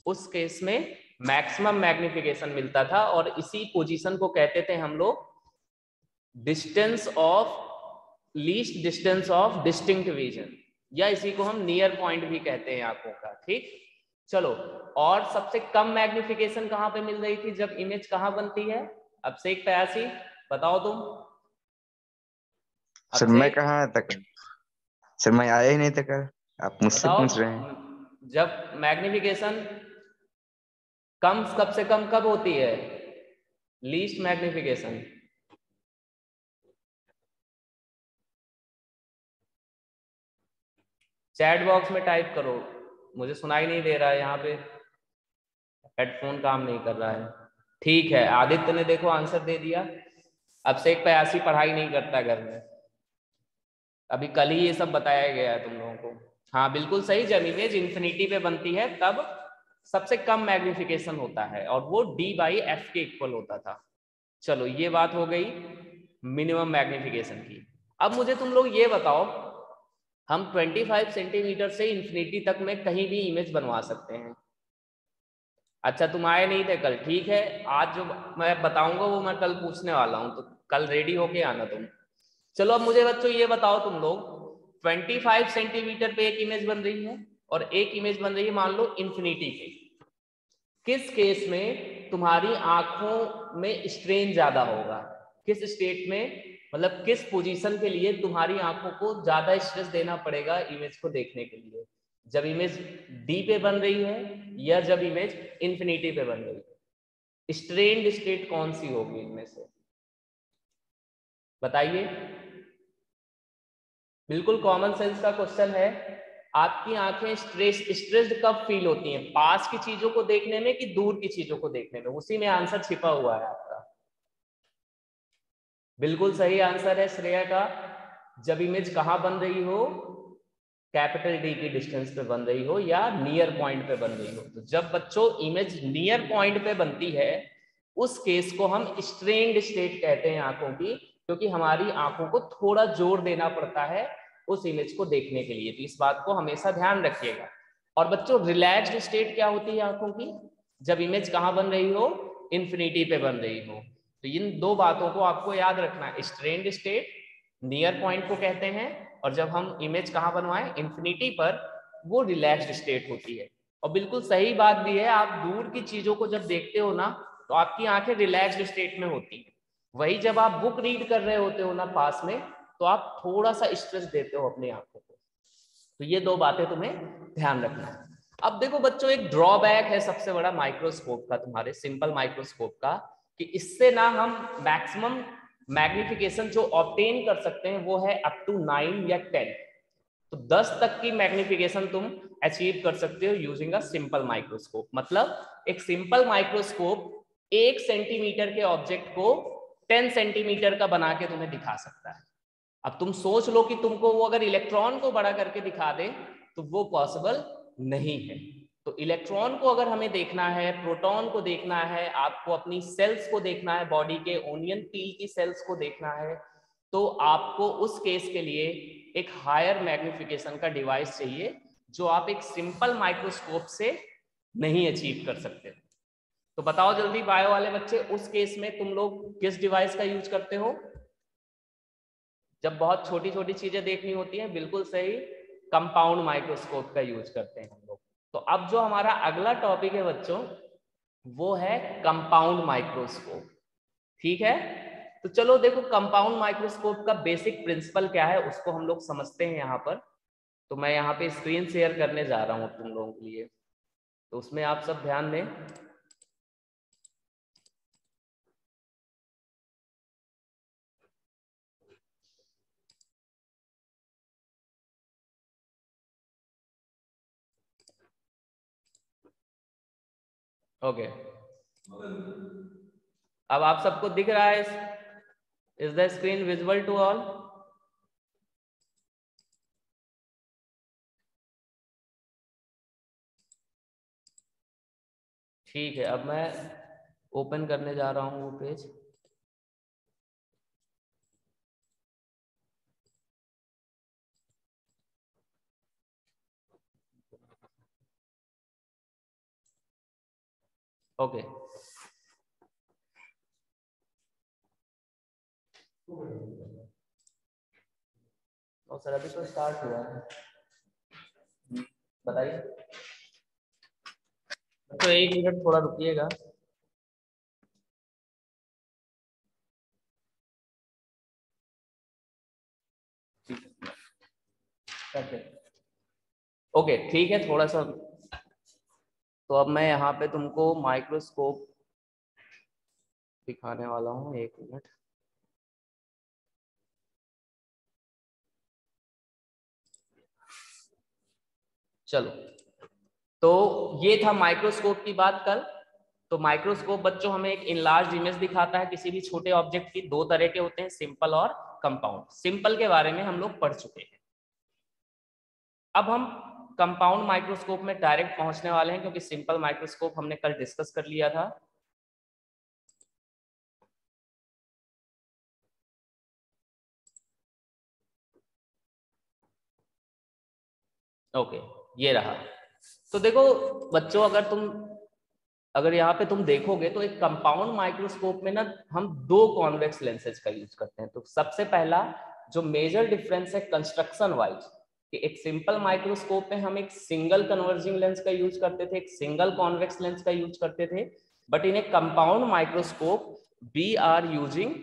उस केस में maximum magnification मिलता था और इसी पोजीशन को कहते थे हम लोग distance of least distance of distinct vision, या इसी को हम नियर पॉइंट भी कहते हैं आंखों का। ठीक, चलो, और सबसे कम मैग्निफिकेशन कहां पे मिल रही थी जब इमेज कहां बनती है? अब से एक प्रयासी बताओ तुम। सर मैं कहाँ तक, सर मैं आया ही नहीं तक, आप मुझसे पूछ रहे हैं। जब मैग्निफिकेशन कम, कब से कम कब होती है? Least magnification. चैट बॉक्स में टाइप करो, मुझे सुनाई नहीं दे रहा है, यहाँ पे हेडफोन काम नहीं कर रहा है। ठीक है, आदित्य ने देखो आंसर दे दिया। अब से एक प्रयासी पढ़ाई नहीं करता घर में, अभी कल ही ये सब बताया गया है तुम लोगों को। हाँ बिल्कुल सही, जब इमेज इन्फिनिटी पे बनती है तब सबसे कम मैग्निफिकेशन होता है और वो d/f के इक्वल होता था। चलो ये बात हो गई मिनिमम मैग्निफिकेशन की। अब मुझे तुम लोग ये बताओ, हम 25 सेंटीमीटर से इन्फिनिटी तक में कहीं भी इमेज बनवा सकते हैं। अच्छा तुम आए नहीं थे कल, ठीक है, आज जो मैं बताऊंगा वो मैं कल पूछने वाला हूं, तो कल रेडी होके आना तुम। चलो अब मुझे बच्चों ये बताओ, तुम लोग 25 सेंटीमीटर पे एक इमेज बन रही है और एक इमेज बन रही है मान लो इन्फिनिटी पे। किस केस में तुम्हारी आंखों में स्ट्रेन ज्यादा होगा? किस स्टेट में, मतलब किस पोजीशन के लिए तुम्हारी आंखों को ज्यादा स्ट्रेस देना पड़ेगा इमेज को देखने के लिए? जब इमेज डी पे बन रही है या जब इमेज इन्फिनिटी पे बन रही है? स्ट्रेन्ड स्टेट कौन सी होगी इनमें से, बताइए। बिल्कुल कॉमन सेंस का क्वेश्चन है। आपकी आंखें स्ट्रेस्ड कब फील होती हैं? पास की चीजों को देखने में कि दूर की चीजों को देखने में? उसी में आंसर छिपा हुआ है आपका। बिल्कुल सही आंसर है श्रेया का, जब इमेज कहां बन रही हो? कैपिटल डी की डिस्टेंस पे बन रही हो या नियर पॉइंट पे बन रही हो। तो जब बच्चों इमेज नियर पॉइंट पे बनती है उस केस को हम स्ट्रेन्ड स्टेट कहते हैं आंखों की, क्योंकि हमारी आंखों को थोड़ा जोर देना पड़ता है उस इमेज को देखने के लिए। तो इस बात को हमेशा ध्यान रखिएगा। और बच्चों रिलैक्स्ड स्टेट क्या होती है आंखों की? जब इमेज कहां बन रही हो? इन्फिनिटी पे बन रही हो। तो इन दो बातों को आपको याद रखना है, स्ट्रेन्ड स्टेट नियर पॉइंट को कहते हैं, और जब हम इमेज कहां बनवाएं? इन्फिनिटी पर, वो रिलैक्स्ड स्टेट होती है। और बिल्कुल सही बात भी है, आप दूर की चीजों को जब देखते हो ना तो आपकी आंखें रिलैक्स्ड स्टेट में होती है। वही जब आप बुक रीड कर रहे होते हो ना पास में, तो आप थोड़ा सा स्ट्रेस देते हो अपनी आंखों को। तो ये दो बातें तुम्हें ध्यान रखना है। अब देखो बच्चों, एक ड्रॉबैक है सबसे बड़ा माइक्रोस्कोप का, तुम्हारे सिंपल माइक्रोस्कोप का, कि इससे ना हम मैक्सिमम मैग्निफिकेशन जो ऑब्टेन कर सकते हैं वो है अप टू 9 या 10। तो 10 तक की मैग्निफिकेशन तुम अचीव कर सकते हो यूजिंग अ सिंपल माइक्रोस्कोप। मतलब एक सिंपल माइक्रोस्कोप 1 सेंटीमीटर के ऑब्जेक्ट को 10 सेंटीमीटर का बना के तुम्हें दिखा सकता है। अब तुम सोच लो कि तुमको वो अगर इलेक्ट्रॉन को बड़ा करके दिखा दे तो वो पॉसिबल नहीं है। तो इलेक्ट्रॉन को अगर हमें देखना है, प्रोटॉन को देखना है, आपको अपनी सेल्स को देखना है, बॉडी के ओनियन पील की सेल्स को देखना है, तो आपको उस केस के लिए एक हायर मैग्निफिकेशन का डिवाइस चाहिए जो आप एक सिंपल माइक्रोस्कोप से नहीं अचीव कर सकते। तो बताओ जल्दी बायो वाले बच्चे, उस केस में तुम लोग किस डिवाइस का यूज करते हो जब बहुत छोटी छोटी चीजें देखनी होती हैं? बिल्कुल सही, कंपाउंड माइक्रोस्कोप का यूज करते हैं हम लोग। तो अब जो हमारा अगला टॉपिक है बच्चों, वो है कंपाउंड माइक्रोस्कोप। ठीक है, तो चलो देखो कंपाउंड माइक्रोस्कोप का बेसिक प्रिंसिपल क्या है उसको हम लोग समझते हैं यहाँ पर। तो मैं यहाँ पे स्क्रीन शेयर करने जा रहा हूँ तुम लोगों के लिए, तो उसमें आप सब ध्यान दें। ओके, अब आप सबको दिख रहा है? Is the screen visible to all? ठीक है, अब मैं ओपन करने जा रहा हूँ वो पेज। ओके, और सर अभी तो स्टार्ट हुआ है, बताइए। तो एक मिनट थोड़ा रुकिएगा। ओके ठीक है, थोड़ा सा। तो अब मैं यहाँ पे तुमको माइक्रोस्कोप दिखाने वाला हूँ, एक मिनट। चलो, तो ये था माइक्रोस्कोप की बात कल। तो माइक्रोस्कोप बच्चों हमें एक इनलार्ज इमेज दिखाता है किसी भी छोटे ऑब्जेक्ट की। दो तरह के होते हैं, सिंपल और कंपाउंड। सिंपल के बारे में हम लोग पढ़ चुके हैं। अब हम कंपाउंड माइक्रोस्कोप में डायरेक्ट पहुंचने वाले हैं, क्योंकि सिंपल माइक्रोस्कोप हमने कल डिस्कस कर लिया था। ओके, ये रहा। तो देखो बच्चों, अगर यहाँ पे तुम देखोगे तो एक कंपाउंड माइक्रोस्कोप में ना हम दो कॉन्वेक्स लेंसेज का यूज करते हैं। तो सबसे पहला जो मेजर डिफरेंस है कंस्ट्रक्शन वाइज, कि एक सिंपल माइक्रोस्कोप में हम एक सिंगल कन्वर्जिंग लेंस का यूज करते थे, एक सिंगल कॉन्वेक्स लेंस का यूज करते थे। But in a compound microscope we are using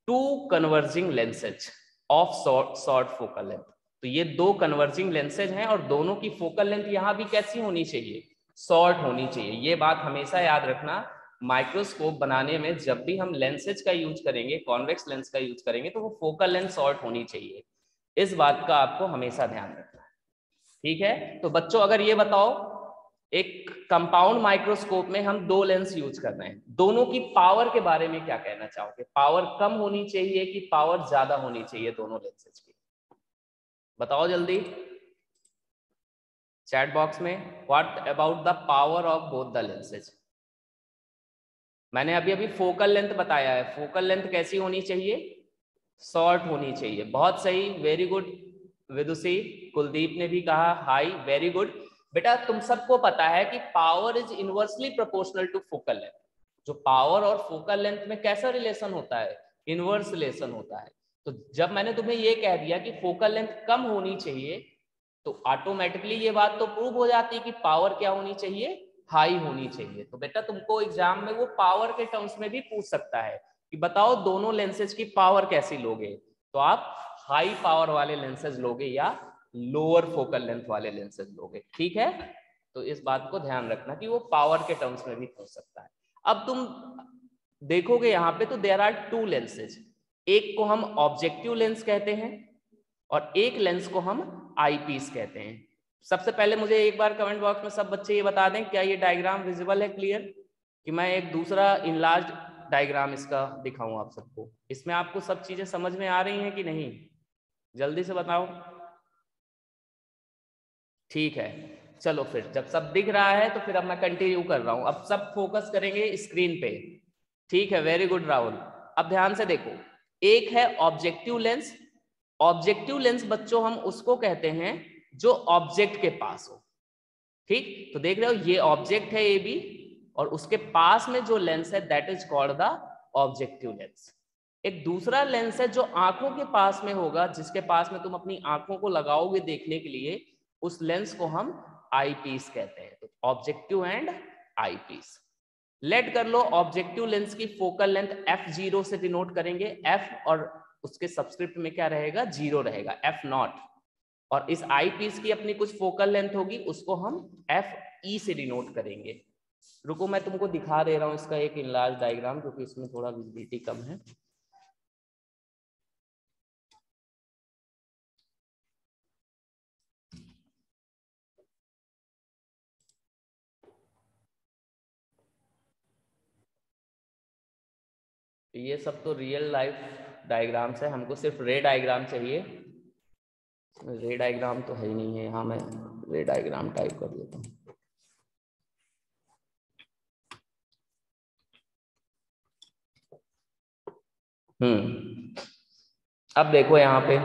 two converging lenses of short focal length. तो ये दो कन्वर्जिंग लेंसेज हैं और दोनों की फोकल लेंथ यहाँ भी कैसी होनी चाहिए? शॉर्ट होनी चाहिए। ये बात हमेशा याद रखना, माइक्रोस्कोप बनाने में जब भी हम लेंसेज का यूज करेंगे, कॉन्वेक्स लेंस का यूज करेंगे, तो वो फोकल लेंथ शॉर्ट होनी चाहिए। इस बात का आपको हमेशा ध्यान रखना है। ठीक है, तो बच्चों अगर ये बताओ, एक कंपाउंड माइक्रोस्कोप में हम दो लेंस यूज कर रहे हैं, दोनों की पावर के बारे में क्या कहना चाहोगे? पावर कम होनी चाहिए कि पावर ज्यादा होनी चाहिए दोनों लेंसेज की? बताओ जल्दी चैट बॉक्स में। What about the power of both the lenses? मैंने अभी अभी फोकल लेंथ बताया है। फोकल लेंथ कैसी होनी चाहिए? शॉर्ट होनी चाहिए। बहुत सही, वेरी गुड विदुषी। कुलदीप ने भी कहा हाई, वेरी गुड। बेटा तुम सबको पता है कि power is inversely proportional to focal length. जो पावर और फोकल लेंथ में कैसा रिलेशन होता है? इनवर्स रिलेशन होता है। तो जब मैंने तुम्हें ये कह दिया कि फोकल लेंथ कम होनी चाहिए, तो ऑटोमेटिकली ये बात तो प्रूव हो जाती है कि पावर क्या होनी चाहिए? हाई होनी चाहिए। तो बेटा तुमको एग्जाम में वो पावर के टर्म्स में भी पूछ सकता है कि बताओ दोनों लेंसेज की पावर कैसी लोगे? तो आप हाई पावर वाले लेंसेज लोगे या लोअर फोकल लेंथ वाले लेंसेज लोगे? ठीक है, तो इस बात को ध्यान रखना कि वो पावर के टर्म्स में भी पूछ सकता है। अब तुम देखोगे यहाँ पे तो देयर आर टू लेंसेज। एक को हम ऑब्जेक्टिव लेंस कहते हैं और एक लेंस को हम आईपीस कहते हैं। सबसे पहले मुझे एक बार कमेंट बॉक्स में सब बच्चे ये बता दें, क्या ये डायग्राम विजिबल है, क्लियर? कि मैं एक दूसरा इनलार्ज डायग्राम इसका दिखाऊं आप सबको। इसमें आपको सब चीजें समझ में आ रही हैं कि नहीं? जल्दी से बताओ। ठीक है, चलो फिर जब सब दिख रहा है तो फिर अब मैं कंटिन्यू कर रहा हूं। अब सब फोकस करेंगे स्क्रीन पे। ठीक है, वेरी गुड राहुल। अब ध्यान से देखो, एक है ऑब्जेक्टिव लेंस। ऑब्जेक्टिव लेंस बच्चों हम उसको कहते हैं जो ऑब्जेक्ट के पास हो। ठीक, तो देख रहे हो ये ऑब्जेक्ट है ए बी और उसके पास में जो लेंस है that is called the objective lens. एक दूसरा लेंस है जो आंखों के पास में होगा, जिसके पास में तुम अपनी आंखों को लगाओगे देखने के लिए, उस लेंस को हम आई पीस कहते हैं। तो objective and eyepiece. Let कर लो ऑब्जेक्टिव लेंस की फोकल लेंथ f0 से डिनोट करेंगे, f और उसके सबस्क्रिप्ट में क्या रहेगा, 0 रहेगा, f0। और इस आई पीस की अपनी कुछ फोकल लेंथ होगी, उसको हम fe से डिनोट करेंगे। रुको मैं तुमको दिखा दे रहा हूं इसका एक इनलार्ज डायग्राम, क्योंकि इसमें थोड़ा विजिबिलिटी कम है। ये सब तो रियल लाइफ डायग्राम्स है, हमको सिर्फ रे डायग्राम चाहिए। रे डायग्राम तो है ही नहीं है यहाँ, मैं रे डायग्राम टाइप कर देता हूँ। अब देखो यहाँ पे,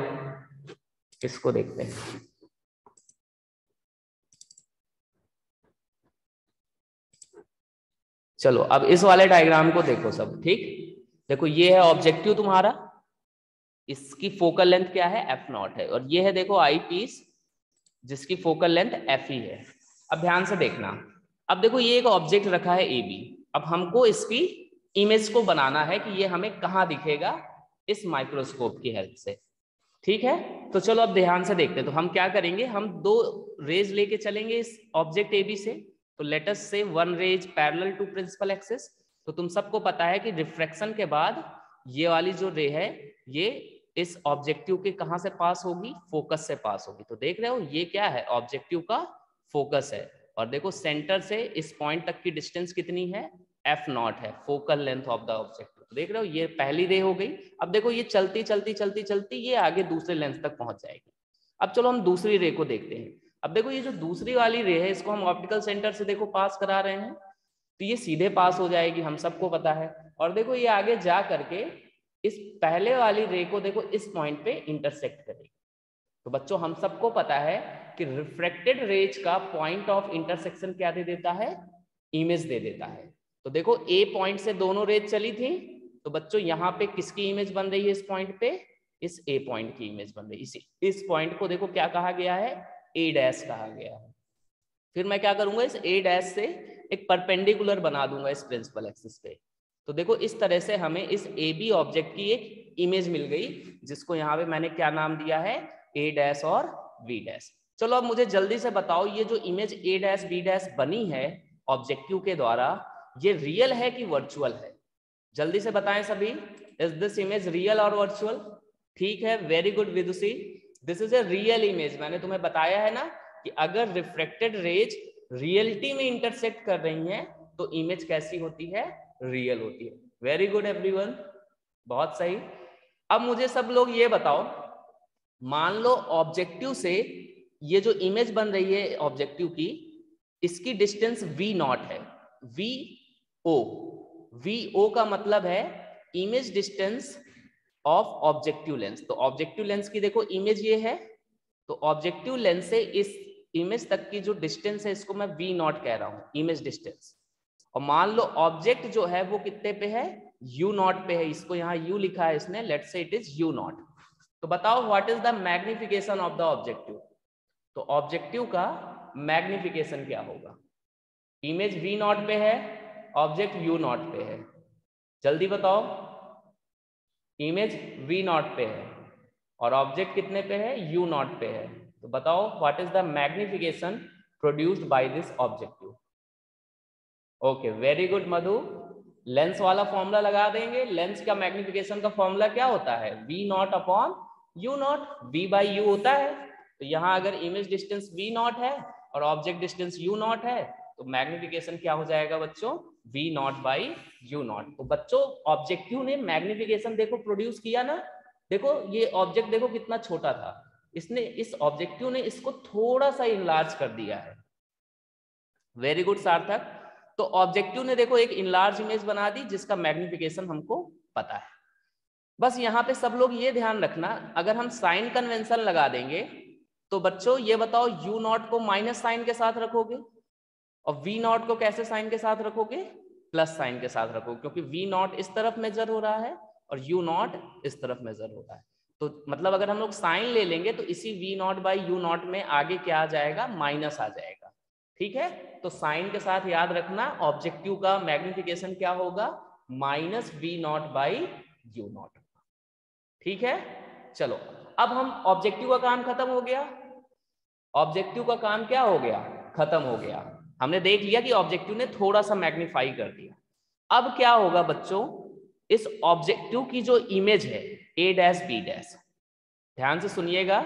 इसको देखते हैं। चलो अब इस वाले डायग्राम को देखो सब। ठीक, देखो ये है ऑब्जेक्टिव तुम्हारा, इसकी फोकल लेंथ क्या है, f0 है, और ये है देखो आई पीस जिसकी फोकल लेंथ fe है। अब ध्यान से देखना, अब देखो ये एक ऑब्जेक्ट रखा है ए बी, अब हमको इसकी इमेज को बनाना है कि ये हमें कहाँ दिखेगा, इस माइक्रोस्कोप की हेल्प से। ठीक है, तो चलो अब ध्यान से देखते हैं। तो हम क्या करेंगे, हम दो रेज लेके चलेंगे इस ऑब्जेक्ट ए बी से। तो let us say one rays parallel to principal axis. तो तुम सबको पता है कि रिफ्रैक्शन के बाद ये वाली जो रे है ये इस ऑब्जेक्टिव के कहां से पास होगी, फोकस से पास होगी। तो देख रहे हो ये क्या है, ऑब्जेक्टिव का फोकस है। और देखो सेंटर से इस पॉइंट तक की डिस्टेंस कितनी है, f0 है, focal length of the objective. देख रहे हो ये पहली रे हो गई। अब देखो ये चलती चलती चलती चलती ये आगे दूसरे लेंस तक पहुंच जाएगी। अब चलो हम दूसरी रे को देखते हैं। अब देखो ये जो दूसरी वाली रे है, इसको हम ऑप्टिकल सेंटर से देखो पास करा रहे हैं, तो ये सीधे पास हो जाएगी, हम सबको पता है। और देखो ये आगे जा करके इस पहले वाली रे को देखो इस पॉइंट पे इंटरसेक्ट करेगी। तो बच्चों हम सबको पता है कि रिफ्रैक्टेड रेज का पॉइंट ऑफ इंटरसेक्शन क्या दे देता है, इमेज दे देता है। तो देखो ए पॉइंट से दोनों रेज चली थी, तो बच्चों यहाँ पे किसकी इमेज बन रही है, इस पॉइंट पे इस ए पॉइंट की इमेज बन रही है। इस पॉइंट को देखो क्या कहा गया है, ए डैश कहा गया है। फिर मैं क्या करूंगा, इस ए डैश से एक परपेंडिकुलर बना दूंगा इस प्रिंसिपल एक्सिस पे। तो देखो इस तरह से हमें इस ए बी ऑब्जेक्ट की एक इमेज मिल गई, जिसको यहाँ पे मैंने क्या नाम दिया है, ए डैश और बी डैश। चलो अब मुझे जल्दी से बताओ, ये जो image A dash B dash बनी है ऑब्जेक्टिव के द्वारा, ये रियल है कि वर्चुअल है? जल्दी से बताएं सभी, इज दिस इमेज रियल और वर्चुअल? ठीक है, very good Vidushi, this is a real image. मैंने तुम्हें बताया है ना कि अगर रिफ्रैक्टेड रेज रियलिटी में इंटरसेक्ट कर रही हैं तो इमेज कैसी होती है, रियल होती है। वेरी गुड एवरीवन, बहुत सही। अब मुझे सब लोग ये बताओ, मान लो ऑब्जेक्टिव से ये जो इमेज बन रही है ऑब्जेक्टिव की, इसकी डिस्टेंस v0 है, vo का मतलब है image distance of objective lens. तो ऑब्जेक्टिव लेंस की देखो इमेज ये है, तो ऑब्जेक्टिव लेंस से इस इमेज तक की जो डिस्टेंस है इसको मैं v0 कह रहा हूं, इमेज डिस्टेंस। और मान लो ऑब्जेक्ट जो है वो कितने पे है, u0 पे है, इसको यहाँ u लिखा है इसने, let's say it is u0। तो बताओ what is the magnification of the objective? तो ऑब्जेक्टिव का मैग्निफिकेशन क्या होगा? इमेज v0 पे है, ऑब्जेक्ट u0 पे है, जल्दी बताओ। इमेज v0 पे है और ऑब्जेक्ट कितने पे है, u0 पे है। तो बताओ what is the magnification produced by this objective? Okay, very good Madhu, lens वाला फॉर्मूला लगा देंगे। लेंस का मैग्निफिकेशन का फॉर्मूला क्या होता है, v0 upon u0, v by u होता है। तो यहाँ अगर इमेज डिस्टेंस v0 है और ऑब्जेक्ट डिस्टेंस u0 है, तो मैग्निफिकेशन क्या हो जाएगा बच्चों, v0 बाई u0। तो बच्चों ऑब्जेक्टिव ने मैग्निफिकेशन देखो प्रोड्यूस किया ना। देखो ये ऑब्जेक्ट देखो कितना छोटा था, इसने इस ऑब्जेक्टिव ने इसको थोड़ा सा इनलार्ज कर दिया है। वेरी गुड सार्थक। तो ऑब्जेक्टिव ने देखो एक इनलार्ज इमेज बना दी जिसका मैग्निफिकेशन हमको पता है। बस यहाँ पे सब लोग ये ध्यान रखना, अगर हम साइन कन्वेंशन लगा देंगे तो बच्चों ये बताओ यू नॉट को माइनस साइन के साथ रखोगे और वी नॉट को कैसे साइन के साथ रखोगे? प्लस साइन के साथ रखोगे, क्योंकि वी नॉट इस तरफ मेजर हो रहा है और यू नॉट इस तरफ मेजर हो रहा है। तो मतलब अगर हम लोग साइन ले लेंगे तो इसी V nought by U nought में आगे क्या आ जाएगा? माइनस आ जाएगा। ठीक है, तो साइन के साथ याद रखना ऑब्जेक्टिव का मैग्निफिकेशन क्या होगा? Minus V nought by U nought. ठीक है, चलो अब हम ऑब्जेक्टिव का काम खत्म हो गया। ऑब्जेक्टिव का काम क्या हो गया? खत्म हो गया। हमने देख लिया कि ऑब्जेक्टिव ने थोड़ा सा मैग्नीफाई कर दिया। अब क्या होगा बच्चों, इस ऑब्जेक्टिव की जो इमेज है ए डैश बी डैश, ध्यान से सुनिएगा,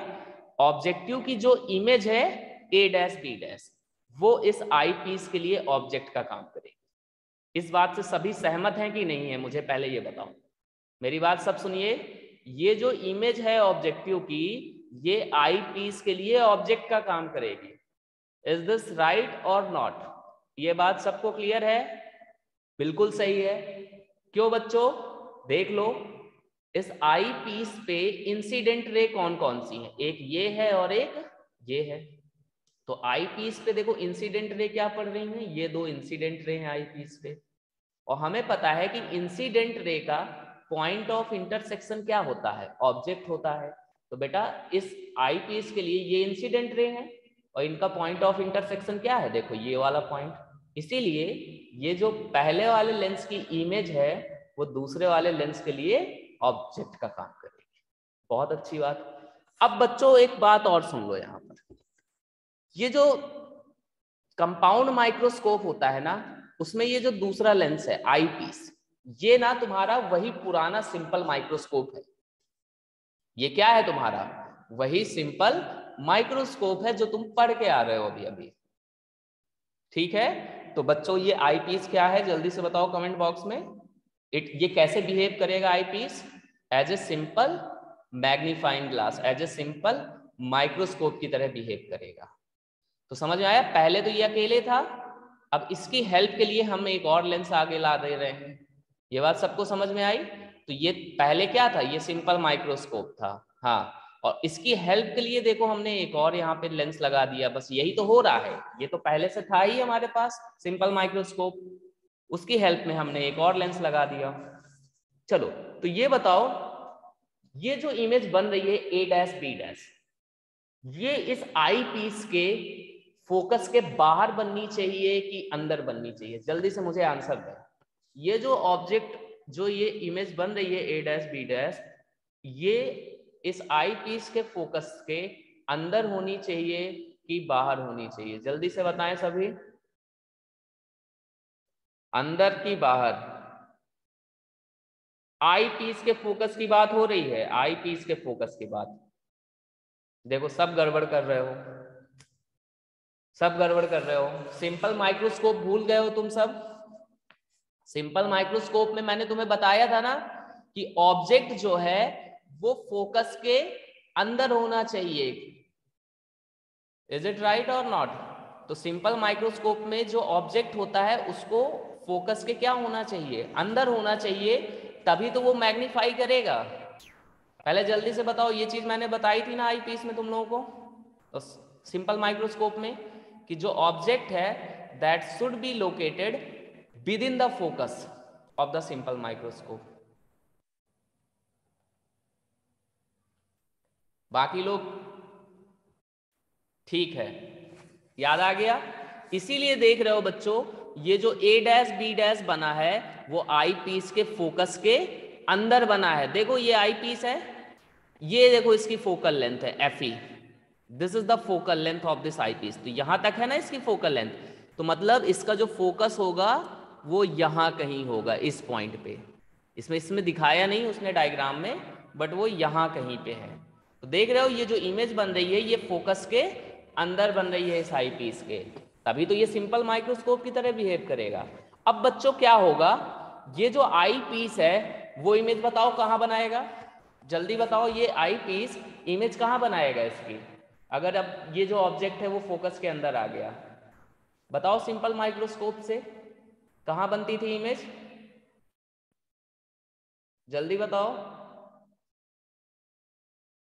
ऑब्जेक्टिव की जो इमेज है ए डैश बी डैश, वो इस आई पीस के लिए ऑब्जेक्ट का काम करेगी। इस बात से सभी सहमत हैं कि नहीं है? मुझे पहले ये बताओ, मेरी बात सब सुनिए। ये जो इमेज है ऑब्जेक्टिव की, ये आई पीस के लिए ऑब्जेक्ट का काम करेगी। इज दिस राइट और नॉट? ये बात सबको क्लियर है? बिल्कुल सही है। क्यों बच्चों? देख लो, इस आई पीस पे इंसिडेंट रे कौन कौन सी है? एक ये है और एक ये है। तो आई पीस पे देखो इंसिडेंट रे क्या पड़ रही है? ये दो इंसिडेंट रे हैं आई पीस पे। और हमें पता है कि इंसिडेंट रे का पॉइंट ऑफ इंटरसेक्शन क्या होता है? ऑब्जेक्ट होता है। तो बेटा इस आई पीस के लिए ये इंसिडेंट रे है और इनका पॉइंट ऑफ इंटरसेक्शन क्या है? देखो ये वाला पॉइंट। इसीलिए ये जो पहले वाले लेंस की इमेज है वो दूसरे वाले लेंस के लिए ऑब्जेक्ट का काम करेगी। बहुत अच्छी बात। अब बच्चों एक बात और सुन लो, यहां पर ये जो कंपाउंड माइक्रोस्कोप होता है ना, उसमें ये जो दूसरा लेंस है आई पीस, ये ना तुम्हारा वही पुराना सिंपल माइक्रोस्कोप है। ये क्या है तुम्हारा? वही सिंपल माइक्रोस्कोप है जो तुम पढ़ के आ रहे हो अभी अभी। ठीक है, तो बच्चों ये आई पीस क्या है जल्दी से बताओ कमेंट बॉक्स में। ये कैसे बिहेव करेगा eye piece? As a simple magnifying glass, as a simple microscope की तरह बिहेव करेगा। तो समझ में आया? पहले तो ये अकेले था, अब इसकी हेल्प के लिए हम एक और लेंस आगे ला दे रहे हैं। ये बात सबको समझ में आई? तो ये पहले क्या था? ये सिंपल माइक्रोस्कोप था, हाँ, और इसकी हेल्प के लिए देखो हमने एक और यहाँ पे लेंस लगा दिया। बस यही तो हो रहा है, ये तो पहले से था ही हमारे पास सिंपल माइक्रोस्कोप, उसकी हेल्प में हमने एक और लेंस लगा दिया। चलो तो ये बताओ, ये जो इमेज बन रही है ए डैश बी डैश, ये इस आई पीस के फोकस के बाहर बननी चाहिए कि अंदर बननी चाहिए? जल्दी से मुझे आंसर दें। ये जो ऑब्जेक्ट, जो ये इमेज बन रही है ए डैश बी डैश, ये इस आई पीस के फोकस के अंदर होनी चाहिए कि बाहर होनी चाहिए? जल्दी से बताएं सभी, अंदर की बाहर? आई पीस के फोकस की बात हो रही है, आई पीस के फोकस की बात। देखो सब गड़बड़ कर रहे हो, सब गड़बड़ कर रहे हो। सिंपल माइक्रोस्कोप भूल गए हो तुम सब। सिंपल माइक्रोस्कोप में मैंने तुम्हें बताया था ना कि ऑब्जेक्ट जो है वो फोकस के अंदर होना चाहिए। इज इट राइट और नॉट? तो सिंपल माइक्रोस्कोप में जो ऑब्जेक्ट होता है उसको फोकस के क्या होना चाहिए? अंदर होना चाहिए, तभी तो वो मैग्नीफाई करेगा। पहले जल्दी से बताओ, ये चीज मैंने बताई थी ना आई पीस में तुम लोगों को, तो सिंपल माइक्रोस्कोप में कि जो ऑब्जेक्ट है that should be located with in the focus of the simple microscope. बाकी लोग ठीक है, याद आ गया? इसीलिए देख रहे हो बच्चों, ये जो ए डैश बी डैश बना है वो आई पीस के फोकस के अंदर बना है। देखो ये आई पीस है, ये देखो इसकी फोकल लेंथ है F E, this is the focal length of this eyepiece. तो यहां तक है ना इसकी फोकल लेंथ, तो मतलब इसका जो फोकस होगा वो यहां कहीं होगा, इस पॉइंट पे। इसमें दिखाया नहीं उसने डायग्राम में, बट वो यहां कहीं पे है। तो देख रहे हो ये जो इमेज बन रही है ये फोकस के अंदर बन रही है इस आई पीस के, तभी तो ये सिंपल माइक्रोस्कोप की तरह बिहेव करेगा। अब बच्चों क्या होगा, ये जो आई पीस है वो इमेज बताओ कहाँ बनाएगा? जल्दी बताओ, ये आई पीस इमेज कहाँ बनाएगा इसकी? अगर अब ये जो ऑब्जेक्ट है वो फोकस के अंदर आ गया, बताओ सिंपल माइक्रोस्कोप से कहाँ बनती थी इमेज? जल्दी बताओ।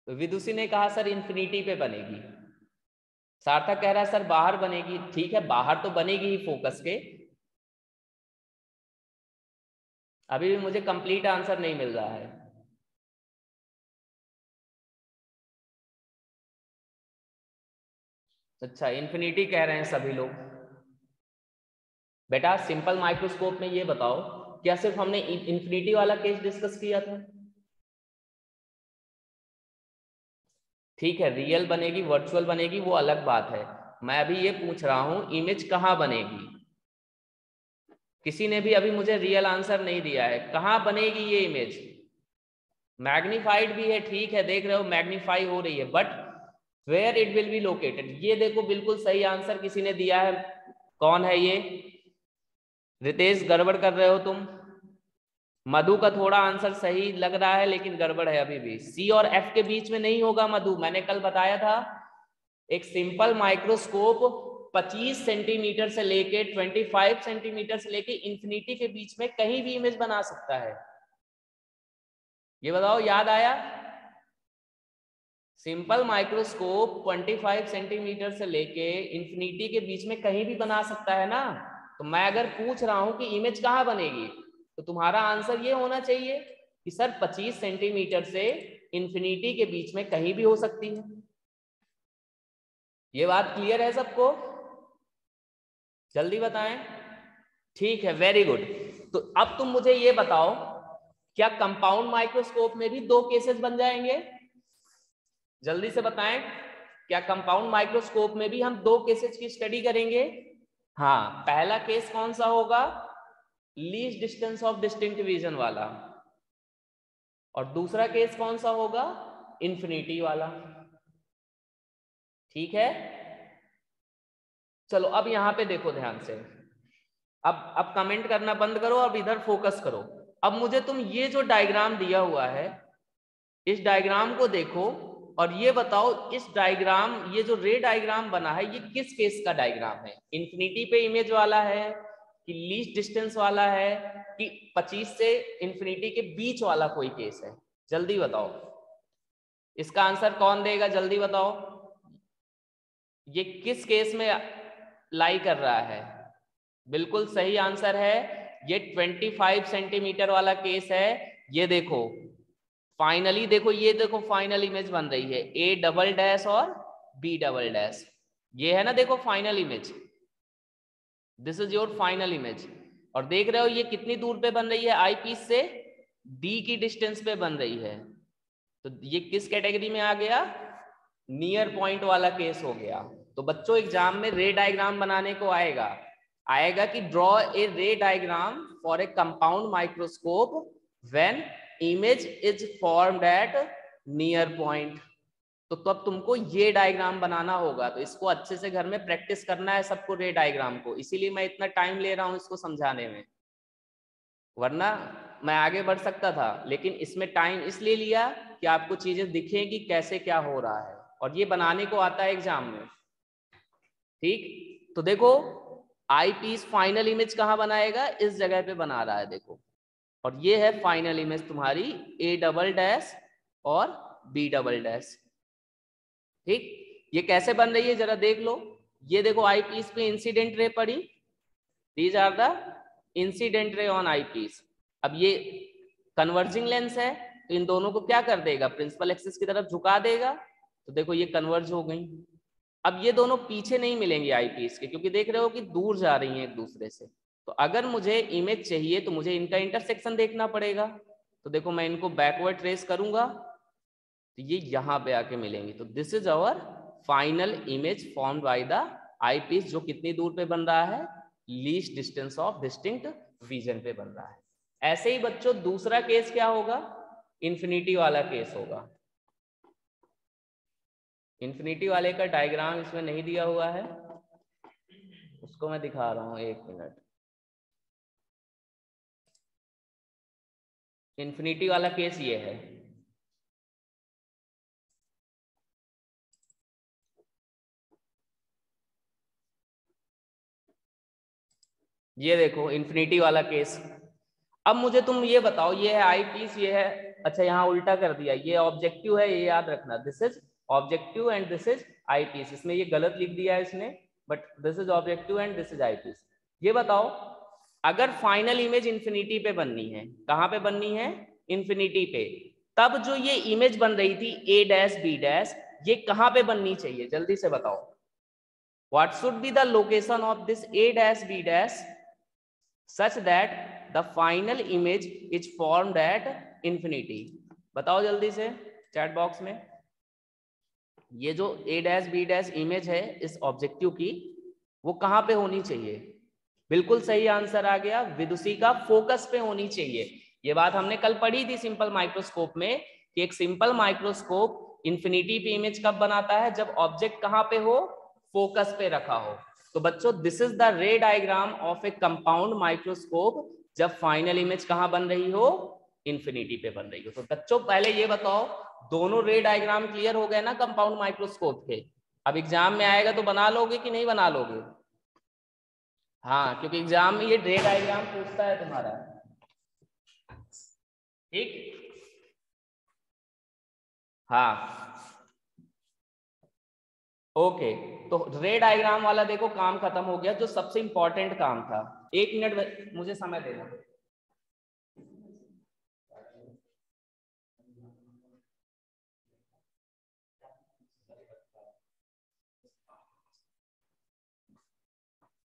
विदुषी ने कहा सर इन्फिनिटी पे बनेगी। सार्थक कह रहा है सर बाहर बनेगी, ठीक है बाहर तो बनेगी ही फोकस के, अभी भी मुझे कंप्लीट आंसर नहीं मिल रहा है। अच्छा इन्फिनिटी कह रहे हैं सभी लोग। बेटा सिंपल माइक्रोस्कोप में ये बताओ, क्या सिर्फ हमने इन्फिनिटी वाला केस डिस्कस किया था? ठीक है रियल बनेगी वर्चुअल बनेगी वो अलग बात है, मैं अभी ये पूछ रहा हूं इमेज कहाँ बनेगी। किसी ने भी अभी मुझे रियल आंसर नहीं दिया है, कहाँ बनेगी ये इमेज? मैग्नीफाइड भी है, ठीक है देख रहे हो मैग्नीफाई हो रही है, but where it will be located, ये देखो बिल्कुल सही आंसर किसी ने दिया है। कौन है ये? रितेश गड़बड़ कर रहे हो तुम। मधु का थोड़ा आंसर सही लग रहा है लेकिन गड़बड़ है अभी भी, सी और एफ के बीच में नहीं होगा मधु, मैंने कल बताया था एक सिंपल माइक्रोस्कोप 25 सेंटीमीटर से लेके 25 सेंटीमीटर से लेके इंफिनिटी के बीच में कहीं भी इमेज बना सकता है। ये बताओ याद आया? सिंपल माइक्रोस्कोप 25 सेंटीमीटर से लेके इंफिनिटी के बीच में कहीं भी बना सकता है ना। तो मैं अगर पूछ रहा हूं कि इमेज कहाँ बनेगी तो तुम्हारा आंसर ये होना चाहिए कि सर 25 सेंटीमीटर से इंफिनिटी के बीच में कहीं भी हो सकती है। ये बात क्लियर है सबको? जल्दी बताएं। ठीक है वेरी गुड। तो अब तुम मुझे ये बताओ क्या कंपाउंड माइक्रोस्कोप में भी दो केसेस बन जाएंगे? जल्दी से बताएं, क्या कंपाउंड माइक्रोस्कोप में भी हम दो केसेस की स्टडी करेंगे? हाँ पहला केस कौन सा होगा? Least distance of distinct vision वाला, और दूसरा केस कौन सा होगा? इंफिनिटी वाला। ठीक है चलो अब यहां पे देखो ध्यान से, अब कमेंट करना बंद करो, अब इधर फोकस करो। अब मुझे तुम ये जो डायग्राम दिया हुआ है इस डायग्राम को देखो और ये बताओ इस डायग्राम, ये जो रे डायग्राम बना है ये किस केस का डायग्राम है? इंफिनिटी पे इमेज वाला है कि लीस्ट डिस्टेंस वाला है कि 25 से इंफिनिटी के बीच वाला कोई केस है? जल्दी बताओ, इसका आंसर कौन देगा? जल्दी बताओ ये किस केस में लाई कर रहा है? बिल्कुल सही आंसर है, ये 25 सेंटीमीटर वाला केस है। ये देखो फाइनली, देखो ये देखो फाइनल इमेज बन रही है A डबल डैश और B डबल डैश, ये है ना देखो final image, this is your final image. और देख रहे हो ये कितनी दूर पे बन रही है? आई पीस से D की डिस्टेंस पे बन रही है। तो ये किस कैटेगरी में आ गया? नियर पॉइंट वाला केस हो गया। तो बच्चों एग्जाम में रे डायग्राम बनाने को आएगा कि ड्रॉ ए रे diagram for a compound microscope when image is formed at near point. तो तब तुमको ये डायग्राम बनाना होगा, तो इसको अच्छे से घर में प्रैक्टिस करना है सबको रे डायग्राम को, इसीलिए मैं इतना टाइम ले रहा हूं इसको समझाने में, वरना मैं आगे बढ़ सकता था, लेकिन इसमें टाइम इसलिए लिया कि आपको चीजें दिखें कि कैसे क्या हो रहा है, और ये बनाने को आता है एग्जाम में। ठीक तो देखो आई पीस फाइनल इमेज कहाँ बनाएगा? इस जगह पे बना रहा है देखो, और ये है फाइनल इमेज तुम्हारी A डबल डैश और B डबल डैश। ठीक ये कैसे बन रही है जरा देख लो, ये देखो आई पीस पे इंसिडेंट रे पड़ी, these are the incident ray on eyepiece. अब ये कन्वर्जिंग लेंस है तो इन दोनों को क्या कर देगा? प्रिंसिपल एक्सिस की तरफ झुका देगा, तो देखो ये कन्वर्ज हो गई। अब ये दोनों पीछे नहीं मिलेंगे आई पीस के, क्योंकि देख रहे हो कि दूर जा रही हैं एक दूसरे से। तो अगर मुझे इमेज चाहिए तो मुझे इनका इंटरसेक्शन देखना पड़ेगा, तो देखो मैं इनको बैकवर्ड ट्रेस करूंगा तो ये यहां पे आके मिलेंगे। तो this is our final image formed by the eyepiece, जो कितनी दूर पे बन रहा है? Least distance of distinct vision पे बन रहा है। ऐसे ही बच्चों दूसरा केस क्या होगा? इंफिनिटी वाला केस होगा। इंफिनिटी वाले का डायग्राम इसमें नहीं दिया हुआ है, उसको मैं दिखा रहा हूं, एक मिनट। इंफिनिटी वाला केस ये है, ये देखो इंफिनिटी वाला केस। अब मुझे तुम ये बताओ, ये है आई पीस, ये है, अच्छा यहाँ उल्टा कर दिया, ये ऑब्जेक्टिव है, ये याद रखना, this is objective and this is eyepiece. इसमें ये गलत लिख दिया है इसने, but this is objective and this is eyepiece. ये बताओ, अगर फाइनल इमेज इंफिनिटी पे बननी है, कहाँ पे बननी है? इंफिनिटी पे, तब जो ये इमेज बन रही थी ए डैश बी डैश, ये कहाँ पे बननी चाहिए? जल्दी से बताओ, what should be the location of this A dash B dash such that the final image is formed at infinity? बताओ जल्दी से चैट बॉक्स में। ये जो a dash b dash image है इस ऑब्जेक्टिव की, वो कहाँ पे होनी चाहिए? बिल्कुल सही आंसर आ गया, विदुषी का फोकस पे होनी चाहिए। ये बात हमने कल पढ़ी थी सिंपल माइक्रोस्कोप में, कि एक सिंपल माइक्रोस्कोप इंफिनिटी पे इमेज कब बनाता है? जब ऑब्जेक्ट कहाँ पे हो? फोकस पे रखा हो। तो बच्चों दिस इज द रे diagram of A compound microscope, जब फाइनल इमेज कहाँ बन रही हो? इंफिनिटी पे बन रही हो। तो बच्चों पहले ये बताओ, दोनों रे डायग्राम क्लियर हो गए ना कंपाउंड माइक्रोस्कोप के? अब एग्जाम में आएगा तो बना लोगे कि नहीं बना लोगे? हाँ, क्योंकि एग्जाम में ये रे डायग्राम पूछता है तुम्हारा। ठीक, हाँ ओके। तो रे डायग्राम वाला देखो काम खत्म हो गया, जो सबसे इंपॉर्टेंट काम था। 1 मिनट मुझे समय देना।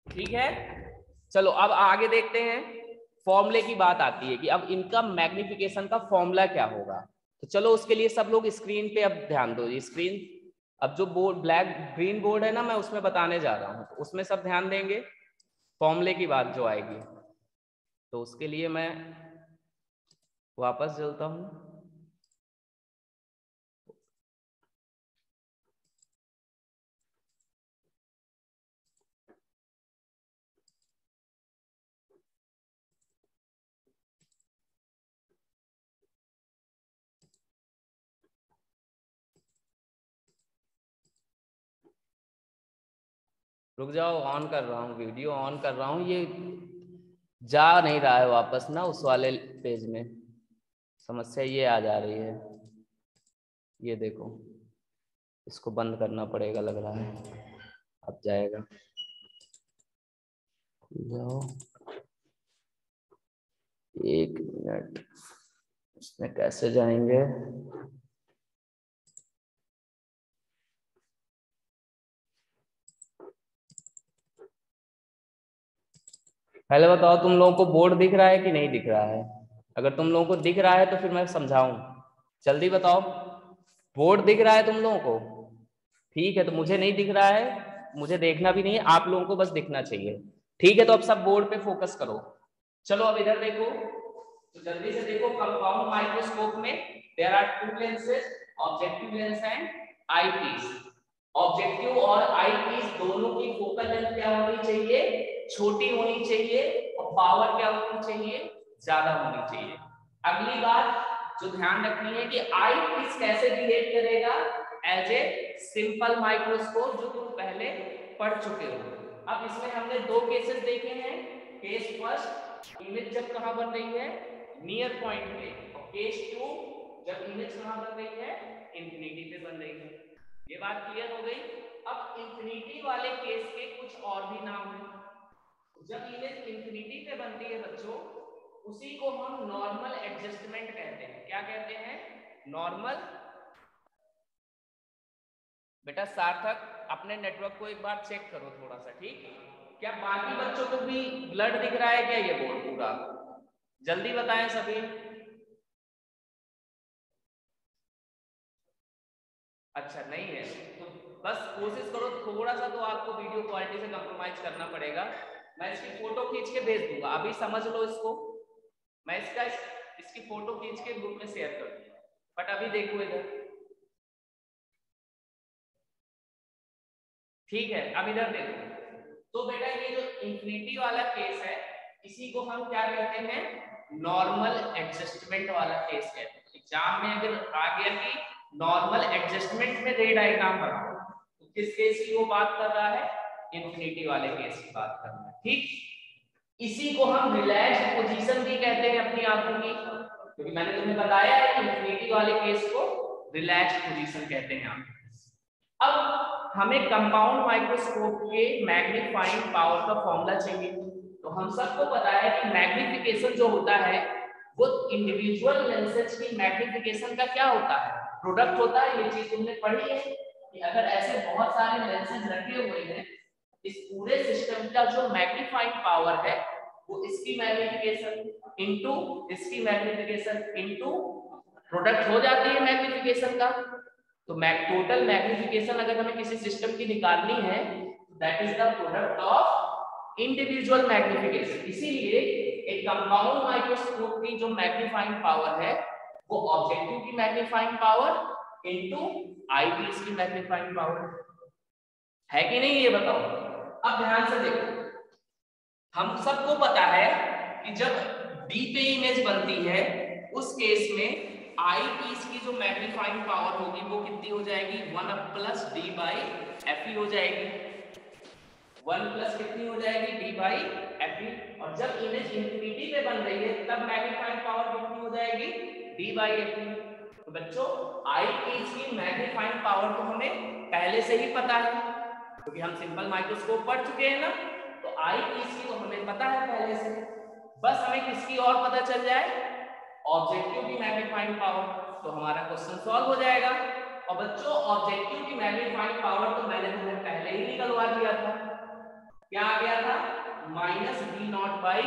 ठीक है, चलो अब आगे देखते हैं। फॉर्मूले की बात आती है कि अब इनका मैग्निफिकेशन का फॉर्मूला क्या होगा। तो चलो उसके लिए सब लोग स्क्रीन पे अब ध्यान दो। स्क्रीन, अब जो बोर्ड ब्लैक ग्रीन बोर्ड है ना, मैं उसमें बताने जा रहा हूँ, तो उसमें सब ध्यान देंगे। फॉर्मूले की बात जो आएगी, तो उसके लिए मैं वापस चलता हूँ। रुक जाओ, ऑन कर रहा हूँ, वीडियो ऑन कर रहा हूँ। ये जा नहीं रहा है वापस ना उस वाले पेज में, समस्या ये आ जा रही है। ये देखो, इसको बंद करना पड़ेगा लग रहा है, अब जाएगा। जाओ 1 मिनट, इसमें कैसे जाएंगे? पहले बताओ, तुम लोगों को बोर्ड दिख रहा है कि नहीं दिख रहा है? अगर तुम लोगों को दिख रहा है तो फिर मैं समझाऊं। जल्दी बताओ, बोर्ड दिख रहा है तुम लोगों को? ठीक है, तो मुझे नहीं दिख रहा है, मुझे देखना भी नहीं है, आप लोगों को बस दिखना चाहिए। ठीक है, तो अब सब बोर्ड पे फोकस करो। चलो अब इधर देखो, तो जल्दी से देखो। कंपाउंड माइक्रोस्कोप में there are 2 lenses, objective lens and eyepiece. Objective और आई पीस दोनों की फोकल लेंथ क्या होनी चाहिए? छोटी होनी चाहिए, और पावर क्या होनी चाहिए? ज्यादा होनी चाहिए। अगली बात जो ध्यान रखनी है कि आई पीस कैसे बिहेव करेगा एज ए सिंपल माइक्रोस्कोप, जो तुम पहले पढ़ चुके हो। अब इसमें हमने 2 केसेस देखे हैं। केस फर्स्ट, इमेज जब कहां बन रही है? नियर पॉइंट पे। और केस 2, जब इमेज कहां बन रही है? इंफिनिटी पे बन रही है। ये बात क्लियर हो गई। अब इंफिनिटी वाले केस के कुछ और भी नाम हैं। जब इमेज इंफिनिटी पे बनती है बच्चों, उसी को हम नॉर्मल एडजस्टमेंट कहते हैं। क्या कहते हैं? नॉर्मल। बेटा सार्थक, अपने नेटवर्क को एक बार चेक करो थोड़ा सा, ठीक? क्या बाकी बच्चों को भी ब्लड दिख रहा है क्या ये बोर्ड पूरा? जल्दी बताएं सभी। अच्छा नहीं है, तो बस कोशिश करो थोड़ा सा, तो आपको वीडियो क्वालिटी से कंप्रोमाइज करना पड़ेगा। मैं इसकी फोटो खींच के भेज दूंगा, अभी समझ लो इसको। मैं इसकी फोटो खींच के ग्रुप में शेयर कर दूंगा, बट अभी देखो इधर। ठीक है, अब इधर देखो। तो बेटा ये जो इंफिनिटी वाला केस है, इसी को हम क्या कहते हैं? नॉर्मल एडजस्टमेंट वाला केस कहते हैं। एग्जाम में अगर आ गया कि नॉर्मल एडजस्टमेंट में रे डायग्राम बनाओ, तो किस केस की वो बात कर रहा है? इंफिनिटी वाले केस की बात कर रहा है। ठीक, इसी को हम रिलैक्स पोजीशन भी कहते हैं अपनी आंखों की, क्योंकि मैंने तुम्हें बताया है कि इंफिनिटी वाले केस को रिलैक्स पोजीशन कहते हैं। अब हमें कंपाउंड माइक्रोस्कोप के मैग्नीफाइंग पावर का फॉर्मूला चाहिए। तो हम सबको पता है कि मैग्निफिकेशन जो होता है वो इंडिविजुअल लेंसेज की मैग्निफिकेशन का क्या होता है, प्रोडक्ट होता है। ये चीज तुमने पढ़ी है कि अगर ऐसे बहुत सारे लेंसेज रखे हुए हैं, इस पूरे सिस्टम का जो मैग्नीफाइंग पावर है वो इसकी मैग्निफिकेशन इनटू इसकी मैग्निफिकेशन इनटू प्रोडक्ट हो जाती है मैग्निफिकेशन का। तो टोटल मैग्निफिकेशन अगर हमें किसी सिस्टम की निकालनी है, that is the product of individual magnification. इसीलिए एक कंपाउंड माइक्रोस्कोप की जो मैग्नीफाइंग पावर है वो ऑब्जेक्टिव की मैग्नीफाइंग पावर इनटू आईपीस की मैग्नीफाइंग पावर है कि नहीं, ये बताओ। अब ध्यान से देखो, हम सबको पता है कि जब डी पे इमेज बनती है उस केस में आई पीस की जो मैग्नीफाइंग पावर होगी वो कितनी हो जाएगी, 1 plus D by F E हो जाएगी। 1 प्लस कितनी हो जाएगी, डी बाई एफ ई। और जब इमेज इंफिनिटी पे बन रही है तब मैग्नीफाइंग पावर कितनी हो जाएगी, डी बाई एफ ई। तो बच्चों आई पीस की मैग्नीफाइंग पावर तो हमें पहले से ही पता है क्योंकि हम सिंपल माइक्रोस्कोप पढ़ चुके हैं ना। तो आई पीस की तो हमें पता है पहले से, बस हमें किसकी और पता चल जाए, ऑब्जेक्टिव की मैग्नीफाइंग पावर, तो हमारा क्वेश्चन सॉल्व हो जाएगा। और बच्चों ऑब्जेक्टिव की मैग्नीफाइंग पावर तो मैंने तुम्हें पहले ही निकलवा दिया था, क्या आ गया था, minus B nought by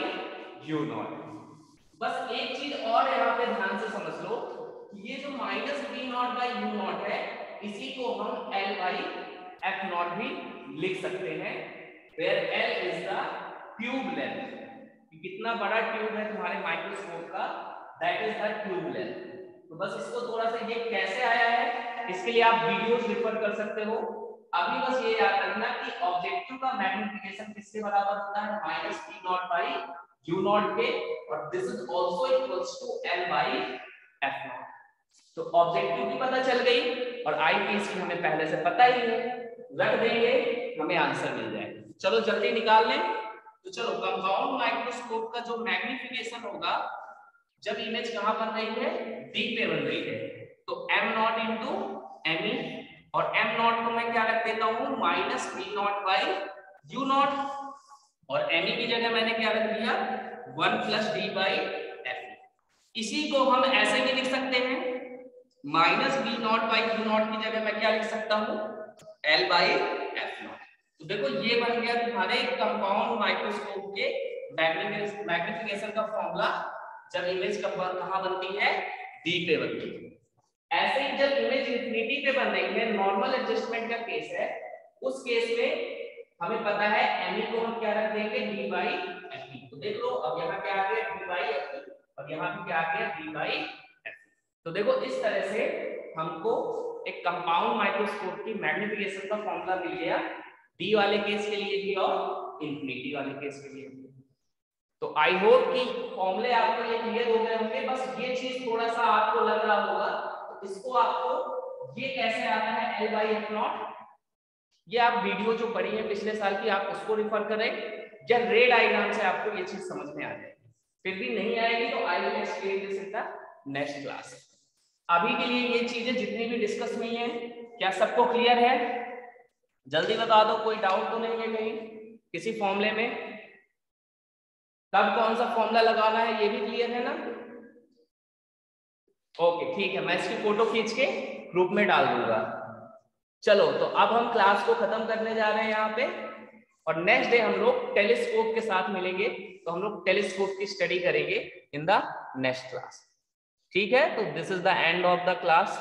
U nought. बस एक चीज और यहाँ पे ध्यान से समझ लो, ये जो minus B nought by U nought है इसी को हम एल बाई एफ नॉट भी लिख सकते हैं, where L is the tube length. कितना बड़ा ट्यूब है तुम्हारे माइक्रोस्कोप का, that is the tube length. तो बस इसको थोड़ा सा, ये कैसे आया है इसके लिए आप वीडियोस रिफर कर सकते हो। अभी बस ये याद रखना कि ऑब्जेक्टिव का मैग्निफिकेशन किसके बराबर होता है, minus B nought by U nought के, और this is also equals to L by F nought. तो ऑब्जेक्टिव की पता चल गई और आई पीस की हमें पहले से पता ही है, रख देंगे हमें आंसर मिल जाएगा। चलो जल्दी निकाल लें। तो चलो कंपाउंड माइक्रोस्कोप का जो मैग्निफिकेशन होगा जब इमेज कहां बन रही है, डी पे बन रही है, तो m nought into M E, और m नॉट को मैं क्या रख देता हूं, minus B nought by U nought, और m ई की जगह मैंने क्या रख दिया, 1 प्लस डी बाई एफ। इसी को हम ऐसे भी लिख सकते हैं, minus B nought by U nought की जगह मैं क्या लिख सकता हूं, एल बाई एफ नॉट। तो देखो ये बन गया तुम्हारे कंपाउंड माइक्रोस्कोप के मैग्निफिकेशन का फॉर्मूला जब इमेज कहां बनती है, डी पे बनती है। ऐसे ही जब इमेज इंफिनिटी पे बन रही है, नॉर्मल एडजस्टमेंट का केस है, उस केस में हमें पता है एम ई को हम क्या रख देंगे, डी बाई एफ ई। तो देख लो अब यहाँ क्या आ गया, डी बाई एफ ई, और यहाँ भी क्या आ गया, डी बाई एफ ई। तो देखो इस तरह से हमको एक कंपाउंड माइक्रोस्कोप की मैग्निफिकेशन का फॉर्मूला मिल गया, डी वाले केस के लिए भी और इंफिनिटी वाले केस के लिए भी। तो आई होप कि फॉर्मूले आपको ये क्लियर हो गए होंगे। बस ये चीज थोड़ा सा आपको लग रहा होगा, तो इसको आपको ये कैसे आता है, एल बाई एफ नॉट, ये आप वीडियो जो पढ़ी है पिछले साल की आप उसको रिफर करें, या रेड डायग्राम से आपको ये चीज समझ में आ जाएगी। फिर भी नहीं आएगी तो I will explain this in the next class. अभी के लिए ये चीजें जितनी भी डिस्कस हुई हैं, क्या सबको क्लियर है? जल्दी बता दो, कोई डाउट तो नहीं है कहीं किसी फॉर्मूले में? कब कौन सा फॉर्मूला लगाना है ये भी क्लियर है ना? ओके ठीक है, मैं इसकी फोटो खींच के ग्रुप में डाल दूंगा। चलो तो अब हम क्लास को खत्म करने जा रहे हैं यहाँ पे, और नेक्स्ट डे हम लोग टेलीस्कोप के साथ मिलेंगे, तो हम लोग टेलीस्कोप की स्टडी करेंगे इन द नेक्स्ट क्लास। ठीक है, तो this is the end of the class.